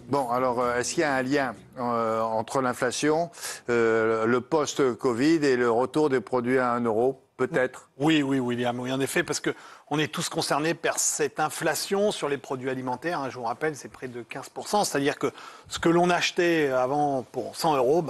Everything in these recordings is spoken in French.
Bon, alors, est-ce qu'il y a un lien entre l'inflation, le post-Covid et le retour des produits à 1 euro? Peut-être. Oui, William, oui, en effet, parce qu'on est tous concernés par cette inflation sur les produits alimentaires. Hein, je vous rappelle, c'est près de 15%. C'est-à-dire que ce que l'on achetait avant pour 100 euros,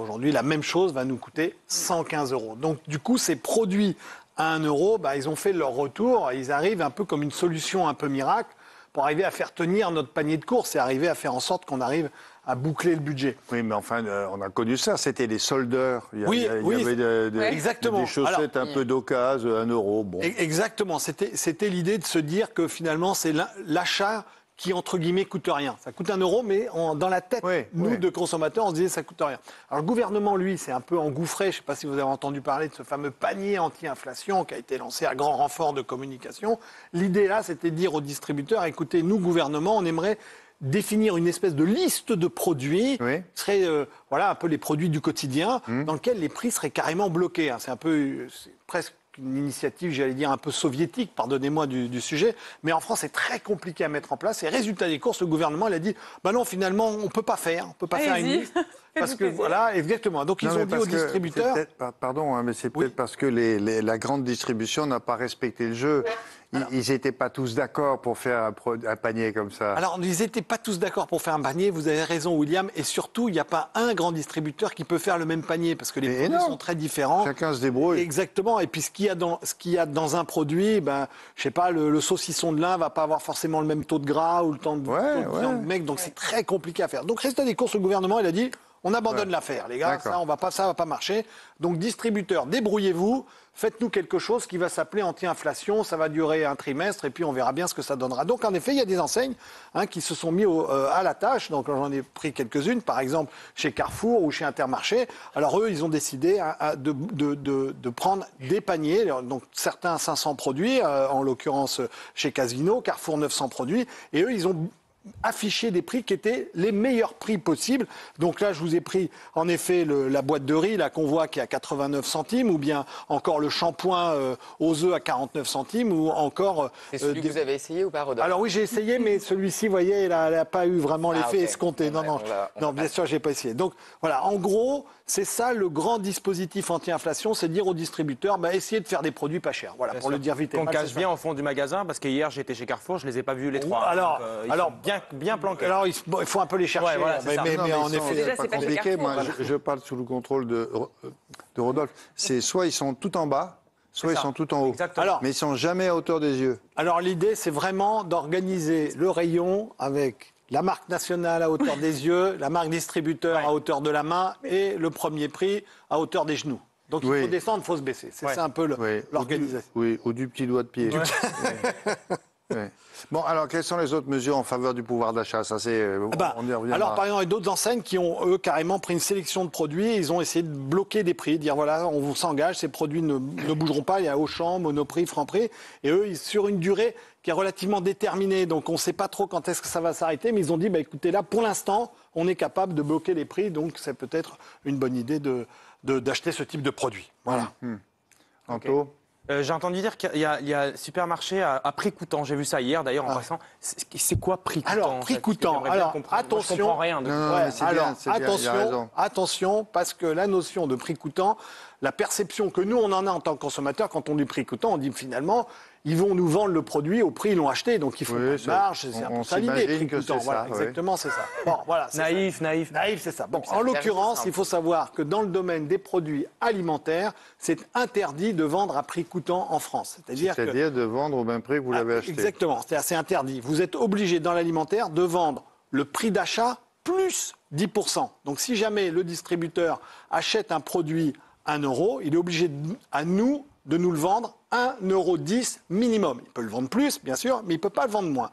aujourd'hui, la même chose va nous coûter 115 euros. Donc, du coup, ces produits à 1 euro, ils ont fait leur retour. Ils arrivent un peu comme une solution un peu miracle pour arriver à faire tenir notre panier de courses et arriver à faire en sorte qu'on arrive à boucler le budget. Oui, mais enfin, on a connu ça, c'était les soldeurs. Il y avait exactement. Des chaussettes un peu d'occasion, 1 euro. Bon. Exactement, c'était l'idée de se dire que finalement, c'est l'achat qui, entre guillemets, coûte rien. Ça coûte 1 euro, mais dans la tête, de consommateurs, on se disait ça coûte rien. Alors le gouvernement, lui, s'est un peu engouffré. Je ne sais pas si vous avez entendu parler de ce fameux panier anti-inflation qui a été lancé à grand renfort de communication. L'idée là, c'était de dire aux distributeurs, écoutez, nous, gouvernement, on aimerait définir une espèce de liste de produits, qui seraient un peu les produits du quotidien, dans lesquels les prix seraient carrément bloqués. Hein. C'est presque une initiative, j'allais dire, un peu soviétique, pardonnez-moi du sujet, mais en France, c'est très compliqué à mettre en place. Et résultat des courses, le gouvernement, il a dit, non, finalement, on peut pas faire une liste. Parce que, voilà, exactement. Donc, ils ont dit aux distributeurs... Pardon, mais c'est peut-être parce que la grande distribution n'a pas respecté le jeu. Ils n'étaient pas tous d'accord pour faire un panier comme ça. Alors, ils n'étaient pas tous d'accord pour faire un panier, vous avez raison, William. Et surtout, il n'y a pas un grand distributeur qui peut faire le même panier, parce que les produits sont très différents. Chacun se débrouille. Exactement. Et puis, ce qu'il y a dans un produit, je sais pas, le saucisson de l'un va pas avoir forcément le même taux de gras ou le temps de viande du mec. Donc, c'est très compliqué à faire. Donc, résultat des courses, le gouvernement, il a dit... On abandonne l'affaire, les gars, ça va pas marcher. Donc, distributeurs, débrouillez-vous, faites-nous quelque chose qui va s'appeler anti-inflation, ça va durer un trimestre et puis on verra bien ce que ça donnera. Donc, en effet, il y a des enseignes qui se sont mis à la tâche. Donc, j'en ai pris quelques-unes, par exemple, chez Carrefour ou chez Intermarché. Alors, eux, ils ont décidé de prendre des paniers, donc certains 500 produits, en l'occurrence chez Casino, Carrefour 900 produits, et eux, ils ont afficher des prix qui étaient les meilleurs prix possibles. Donc là, je vous ai pris en effet la boîte de riz, la qu'on voit qui est à 89 centimes, ou bien encore le shampoing aux œufs à 49 centimes, ou encore... C'est celui que vous avez essayé ou pas, Rodolphe? Alors oui, j'ai essayé, mais celui-ci, vous voyez, il n'a pas eu vraiment l'effet escompté. Non, bien sûr, j'ai pas essayé. Donc voilà, en gros, c'est ça le grand dispositif anti-inflation, c'est dire aux distributeurs, essayez de faire des produits pas chers. Voilà, pour le dire vite et mal. Qu'on cache bien au fond du magasin, parce que hier j'étais chez Carrefour, je les ai pas vus les trois. Alors, bien planqués. Alors, il faut un peu les chercher. Mais en effet, déjà, c'est pas compliqué. Moi, je parle sous le contrôle de Rodolphe. C'est soit ils sont tout en bas, soit ils sont tout en haut. Exactement. Mais ils sont jamais à hauteur des yeux. Alors, l'idée, c'est vraiment d'organiser le rayon avec la marque nationale à hauteur des yeux, la marque distributeur à hauteur de la main et le premier prix à hauteur des genoux. Donc, il faut descendre, il faut se baisser. C'est ça un peu l'organisation. Oui, ou du petit doigt de pied. Ouais. Bon, alors, quelles sont les autres mesures en faveur du pouvoir d'achat? Ça, c'est. On y reviendra. Alors, par exemple, il y a d'autres enseignes qui ont, eux, carrément pris une sélection de produits et ils ont essayé de bloquer des prix, dire voilà, on vous s'engage, ces produits ne bougeront pas. Il y a Auchan, Monoprix, Franprix. Et eux, sur une durée qui est relativement déterminée, donc on ne sait pas trop quand est-ce que ça va s'arrêter, mais ils ont dit écoutez, là, pour l'instant, on est capable de bloquer les prix, donc c'est peut-être une bonne idée d'acheter ce type de produit. Voilà. Anto? J'ai entendu dire qu'il y a supermarché à prix coûtant. J'ai vu ça hier d'ailleurs en passant. C'est quoi prix coûtant? Alors, prix coûtant. Alors, attention. Je comprends rien. Attention, parce que la notion de prix coûtant, la perception que nous, on en a en tant que consommateur, quand on dit prix coûtant, on dit finalement, ils vont nous vendre le produit au prix ils l'ont acheté, donc il faut pas de marge. C'est un peu ça l'idée, prix coûtant. Voilà, exactement, c'est ça. Bon, voilà. Naïf. Naïf, c'est ça. Bon, en l'occurrence, il faut savoir que dans le domaine des produits alimentaires, c'est interdit de vendre à prix coûtant en France. C'est-à-dire de vendre au même prix que vous l'avez acheté. Exactement, c'est interdit. Vous êtes obligé dans l'alimentaire de vendre le prix d'achat plus 10%. Donc si jamais le distributeur achète un produit 1 euro, il est obligé à nous de nous le vendre 1,10 € minimum. Il peut le vendre plus, bien sûr, mais il ne peut pas le vendre moins.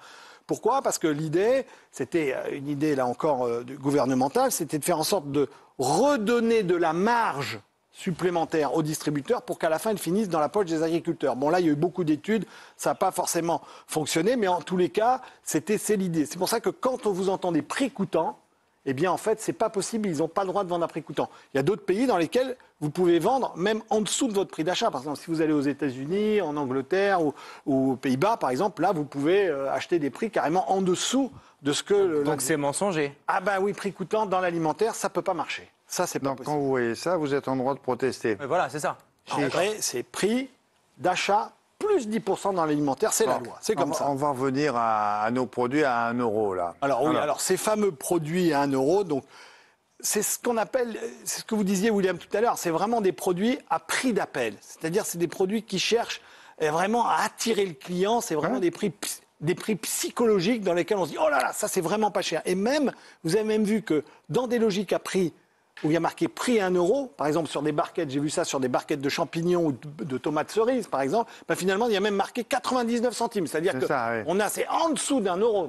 Pourquoi? Parce que l'idée, c'était une idée, là encore, gouvernementale, c'était de faire en sorte de redonner de la marge supplémentaire aux distributeurs pour qu'à la fin, ils finissent dans la poche des agriculteurs. Bon, là, il y a eu beaucoup d'études, ça n'a pas forcément fonctionné, mais en tous les cas, c'est l'idée. C'est pour ça que quand vous entendez prix coûtant, eh bien, en fait, c'est pas possible. Ils n'ont pas le droit de vendre à prix coûtant. Il y a d'autres pays dans lesquels vous pouvez vendre même en dessous de votre prix d'achat. Par exemple, si vous allez aux États-Unis, en Angleterre ou aux Pays-Bas, par exemple, là, vous pouvez acheter des prix carrément en dessous de ce que... Donc c'est mensonger. Ah ben oui, prix coûtant dans l'alimentaire, ça peut pas marcher. Ça, c'est pas Donc possible. quand vous voyez ça, vous êtes en droit de protester. Voilà, c'est ça. Après, c'est prix d'achat plus 10% dans l'alimentaire, c'est la loi. C'est comme ça. On va revenir à nos produits à 1 euro, là. Alors oui, alors ces fameux produits à 1 euro, donc c'est ce qu'on appelle, c'est ce que vous disiez William tout à l'heure, c'est vraiment des produits à prix d'appel. C'est-à-dire c'est des produits qui cherchent vraiment à attirer le client, c'est vraiment des prix psychologiques dans lesquels on se dit oh là là, ça c'est vraiment pas cher. Et même, vous avez même vu que dans des logiques à prix où il y a marqué prix à 1 euro, par exemple sur des barquettes, j'ai vu ça sur des barquettes de champignons ou de tomates cerises, par exemple, ben finalement il y a même marqué 99 centimes. C'est-à-dire que c'est en dessous d'1 euro.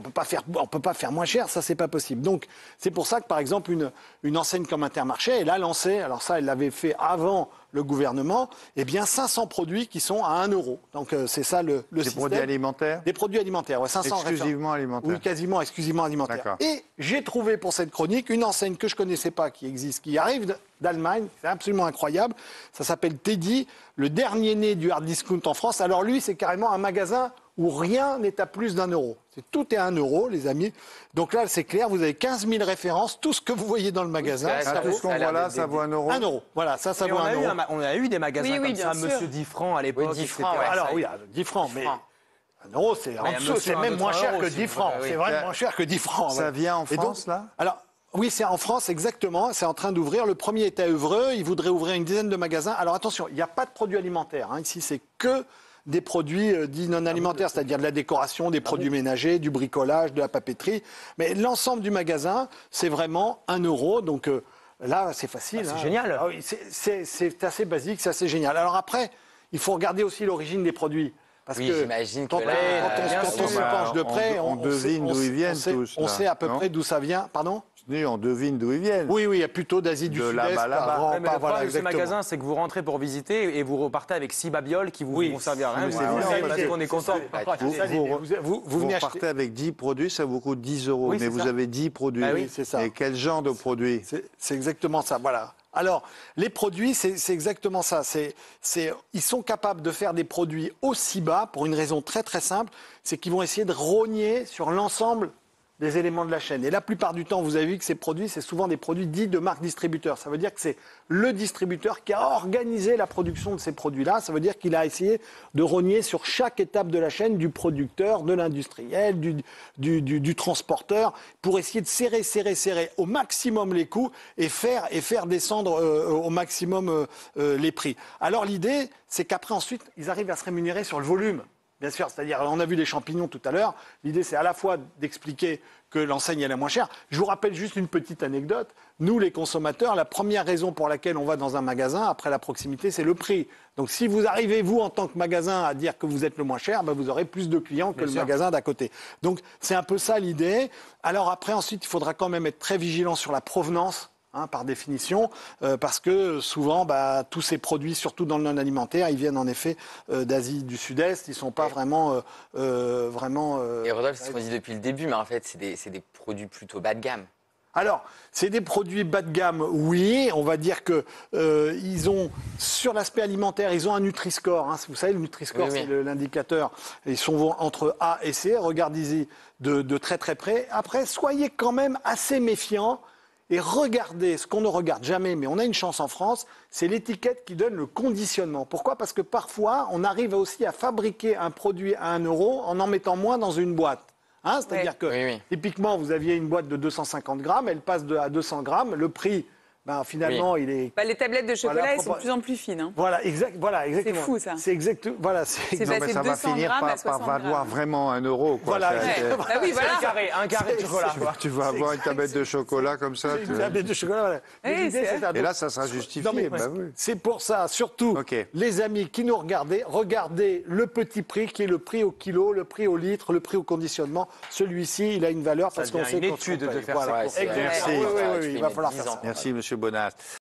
On peut pas faire moins cher, ça c'est pas possible. Donc c'est pour ça que par exemple une enseigne comme Intermarché, elle a lancé, alors ça elle l'avait fait avant le gouvernement, eh bien 500 produits qui sont à 1 euro. Donc c'est ça le système. Des produits alimentaires ? Des produits alimentaires, ouais, 500 exclusivement alimentaires. Oui, quasiment exclusivement alimentaires. Et j'ai trouvé pour cette chronique une enseigne que je connaissais pas, qui existe, qui arrive d'Allemagne, c'est absolument incroyable. Ça s'appelle Teddy, le dernier né du hard discount en France. Alors lui, c'est carrément un magasin où rien n'est à plus d'1 euro. Tout est à 1 euro, les amis. Donc là, c'est clair, vous avez 15 000 références, tout ce que vous voyez dans le magasin. Tout ce qu'on voit là, ça vaut 1 euro. 1 euro, voilà, ça vaut 1 euro. On a eu des magasins comme ça, Monsieur 10 francs à l'époque. Oui, 10 francs, ouais. Alors oui, 10 francs, mais 1 euro, c'est en dessous, c'est même moins cher que 10 francs. C'est vraiment moins cher que 10 francs. Ça vient en France, là ? Alors, oui, c'est en France, exactement. C'est en train d'ouvrir. Le premier est à Évreux. Il voudrait ouvrir une dizaine de magasins. Alors attention, il n'y a pas de produits alimentaires. Ici, c'est que des produits dits non alimentaires, c'est-à-dire de la décoration, des produits ménagers, du bricolage, de la papeterie. Mais l'ensemble du magasin, c'est vraiment 1 euro. Donc là, c'est facile. C'est génial. Ah oui, c'est assez basique, c'est assez génial. Alors après, il faut regarder aussi l'origine des produits. Parce que j'imagine que quand on se penche de près, on devine d'où ils viennent tous. On sait à peu près d'où ça vient. Pardon ? On devine d'où ils viennent. Oui, il y a plutôt d'Asie du Sud-Est. Là-bas. Mais le problème de ces magasins, c'est que vous rentrez pour visiter et vous repartez avec 6 babioles qui vous vont servir à rien. Parce qu'on est content. Vous repartez avec 10 produits, ça vous coûte 10 euros. Mais vous avez 10 produits. Oui, c'est ça. Et quel genre de produits ? C'est exactement ça, voilà. Alors, les produits, c'est exactement ça. Ils sont capables de faire des produits aussi bas pour une raison très très simple, c'est qu'ils vont essayer de rogner sur l'ensemble des éléments de la chaîne. Et la plupart du temps, vous avez vu que ces produits, c'est souvent des produits dits de marque distributeur. Ça veut dire que c'est le distributeur qui a organisé la production de ces produits-là. Ça veut dire qu'il a essayé de rogner sur chaque étape de la chaîne, du producteur, de l'industriel, du transporteur, pour essayer de serrer au maximum les coûts et faire descendre au maximum les prix. Alors l'idée, c'est qu'après, ensuite, ils arrivent à se rémunérer sur le volume. Bien sûr, c'est-à-dire, on a vu les champignons tout à l'heure. L'idée, c'est à la fois d'expliquer que l'enseigne est la moins chère. Je vous rappelle juste une petite anecdote. Nous, les consommateurs, la première raison pour laquelle on va dans un magasin, après la proximité, c'est le prix. Donc, si vous arrivez, vous, en tant que magasin, à dire que vous êtes le moins cher, vous aurez plus de clients que le magasin d'à côté. Donc, c'est un peu ça l'idée. Alors après, ensuite, il faudra quand même être très vigilant sur la provenance. Par définition, parce que souvent, tous ces produits, surtout dans le non-alimentaire, ils viennent en effet d'Asie du Sud-Est, ils ne sont pas vraiment... Et Rodolphe, c'est ce qu'on dit depuis le début, mais en fait, c'est des produits plutôt bas de gamme. Alors, c'est des produits bas de gamme, oui. On va dire que ils ont, sur l'aspect alimentaire, ils ont un Nutri-Score. Vous savez, le Nutri-Score, c'est l'indicateur. Ils sont entre A et C. Regardez-y de très très près. Après, soyez quand même assez méfiants. Et regardez, ce qu'on ne regarde jamais, mais on a une chance en France, c'est l'étiquette qui donne le conditionnement. Pourquoi ? Parce que parfois, on arrive aussi à fabriquer un produit à 1 euro en mettant moins dans une boîte. C'est-à-dire que, typiquement, vous aviez une boîte de 250 grammes, elle passe à 200 grammes, le prix... finalement, il est... les tablettes de chocolat, elles sont de plus en plus fines. Voilà, exactement. C'est fou, ça. C'est exact. Voilà, c'est non, mais ça va finir par valoir vraiment 1 euro. Quoi. Voilà. Un carré de chocolat. Tu vas avoir une tablette de chocolat comme ça. Une tablette de chocolat, voilà. Et là, ça sera justifié. C'est pour ça, surtout, les amis qui nous regardez le petit prix, qui est le prix au kilo, le prix au litre, le prix au conditionnement. Celui-ci, il a une valeur parce qu'on sait une étude de faire ça. Merci. Il va falloir faire ça. Merci, Monsieur Bonas.